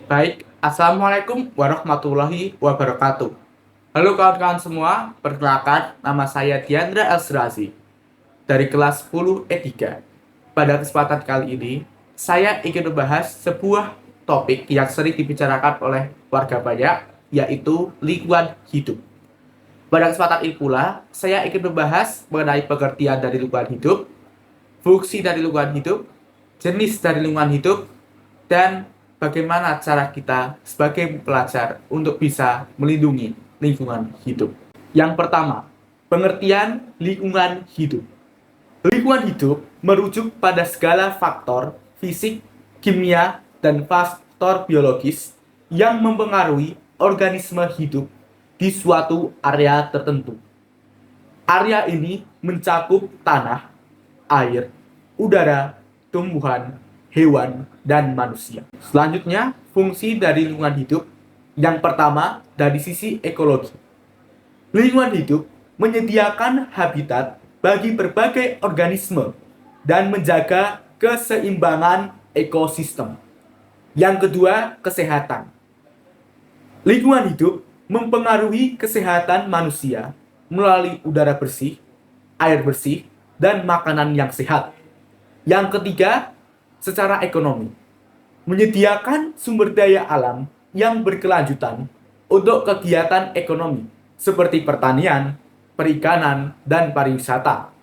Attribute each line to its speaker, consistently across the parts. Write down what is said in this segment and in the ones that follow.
Speaker 1: Baik, Assalamualaikum warahmatullahi wabarakatuh. Halo kawan-kawan semua, perkenalkan nama saya Diandra Elsrazi dari kelas 10 E3. Pada kesempatan kali ini, saya ingin membahas sebuah topik yang sering dibicarakan oleh warga banyak, yaitu lingkungan hidup. Pada kesempatan ini pula, saya ingin membahas mengenai pengertian dari lingkungan hidup, fungsi dari lingkungan hidup, jenis dari lingkungan hidup, dan bagaimana cara kita sebagai pelajar untuk bisa melindungi lingkungan hidup. Yang pertama, pengertian lingkungan hidup. Lingkungan hidup merujuk pada segala faktor fisik, kimia, dan faktor biologis yang mempengaruhi organisme hidup di suatu area tertentu. Area ini mencakup tanah, air, udara, tumbuhan, hewan, dan manusia. Selanjutnya, fungsi dari lingkungan hidup. Yang pertama, dari sisi ekologi. Lingkungan hidup menyediakan habitat bagi berbagai organisme dan menjaga keseimbangan ekosistem. Yang kedua, kesehatan. Lingkungan hidup mempengaruhi kesehatan manusia melalui udara bersih, air bersih, dan makanan yang sehat. Yang ketiga, secara ekonomi. Menyediakan sumber daya alam yang berkelanjutan untuk kegiatan ekonomi seperti pertanian, perikanan, dan pariwisata.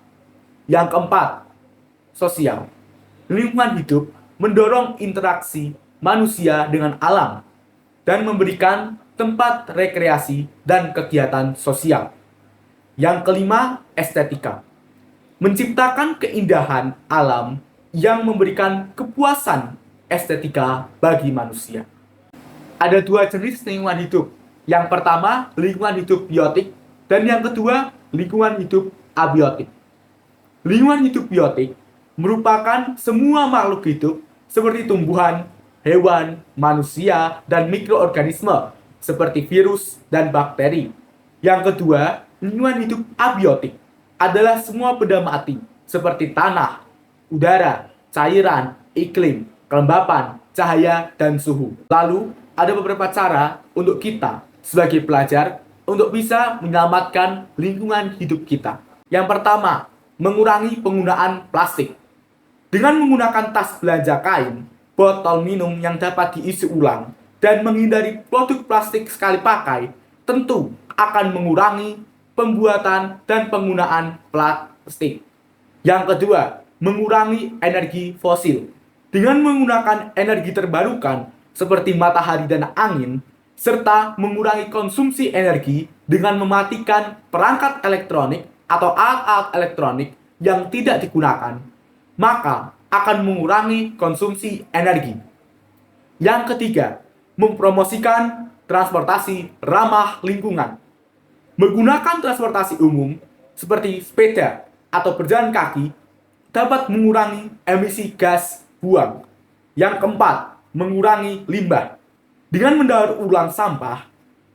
Speaker 1: Yang keempat, sosial. Lingkungan hidup mendorong interaksi manusia dengan alam dan memberikan tempat rekreasi dan kegiatan sosial. Yang kelima, estetika. Menciptakan keindahan alam yang memberikan kepuasan estetika bagi manusia. Ada dua jenis lingkungan hidup. Yang pertama, lingkungan hidup biotik, dan yang kedua, lingkungan hidup abiotik. Lingkungan hidup biotik merupakan semua makhluk hidup seperti tumbuhan, hewan, manusia, dan mikroorganisme seperti virus dan bakteri. Yang kedua, lingkungan hidup abiotik adalah semua benda mati seperti tanah, udara, cairan, iklim, kelembapan, cahaya, dan suhu. Lalu, ada beberapa cara untuk kita sebagai pelajar untuk bisa menyelamatkan lingkungan hidup kita. Yang pertama, mengurangi penggunaan plastik. Dengan menggunakan tas belanja kain, botol minum yang dapat diisi ulang, dan menghindari produk plastik sekali pakai, tentu akan mengurangi pembuatan dan penggunaan plastik. Yang kedua, mengurangi energi fosil. Dengan menggunakan energi terbarukan seperti matahari dan angin, serta mengurangi konsumsi energi dengan mematikan perangkat elektronik atau alat-alat elektronik yang tidak digunakan, maka akan mengurangi konsumsi energi. Yang ketiga, mempromosikan transportasi ramah lingkungan. Menggunakan transportasi umum seperti sepeda atau berjalan kaki dapat mengurangi emisi gas buang. Yang keempat, mengurangi limbah. Dengan mendaur ulang sampah,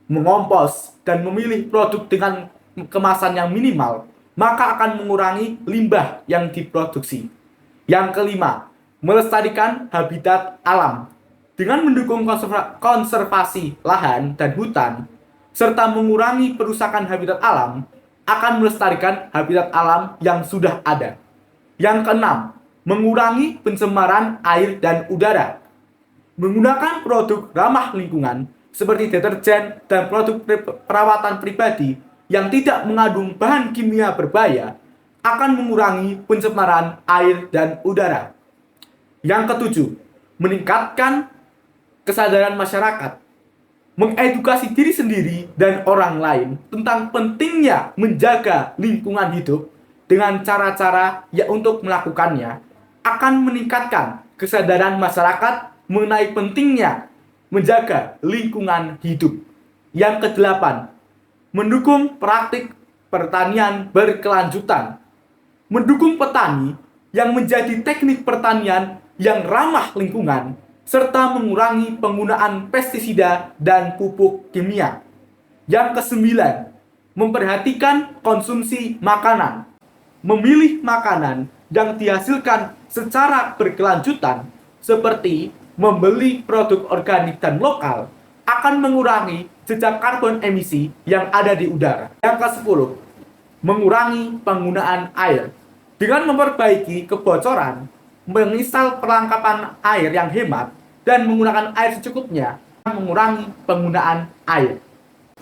Speaker 1: mengompos, dan memilih produk dengan kemasan yang minimal, maka akan mengurangi limbah yang diproduksi. Yang kelima, melestarikan habitat alam. Dengan mendukung konservasi lahan dan hutan, serta mengurangi perusakan habitat alam, akan melestarikan habitat alam yang sudah ada. Yang keenam, mengurangi pencemaran air dan udara. Menggunakan produk ramah lingkungan seperti deterjen dan produk perawatan pribadi yang tidak mengandung bahan kimia berbahaya akan mengurangi pencemaran air dan udara. Yang ketujuh, meningkatkan kesadaran masyarakat. Mengedukasi diri sendiri dan orang lain tentang pentingnya menjaga lingkungan hidup dengan cara-cara untuk melakukannya akan meningkatkan kesadaran masyarakat mengenai pentingnya menjaga lingkungan hidup. Yang kedelapan, mendukung praktik pertanian berkelanjutan. Mendukung petani yang menjadi teknik pertanian yang ramah lingkungan serta mengurangi penggunaan pestisida dan pupuk kimia. Yang kesembilan, memperhatikan konsumsi makanan. Memilih makanan yang dihasilkan secara berkelanjutan seperti membeli produk organik dan lokal akan mengurangi jejak karbon emisi yang ada di udara. Yang ke-10, mengurangi penggunaan air. Dengan memperbaiki kebocoran, menginstal perlengkapan air yang hemat, dan menggunakan air secukupnya, mengurangi penggunaan air.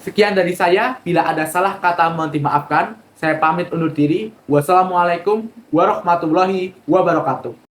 Speaker 1: Sekian dari saya, bila ada salah kata mohon dimaafkan. Saya pamit undur diri. Wassalamualaikum warahmatullahi wabarakatuh.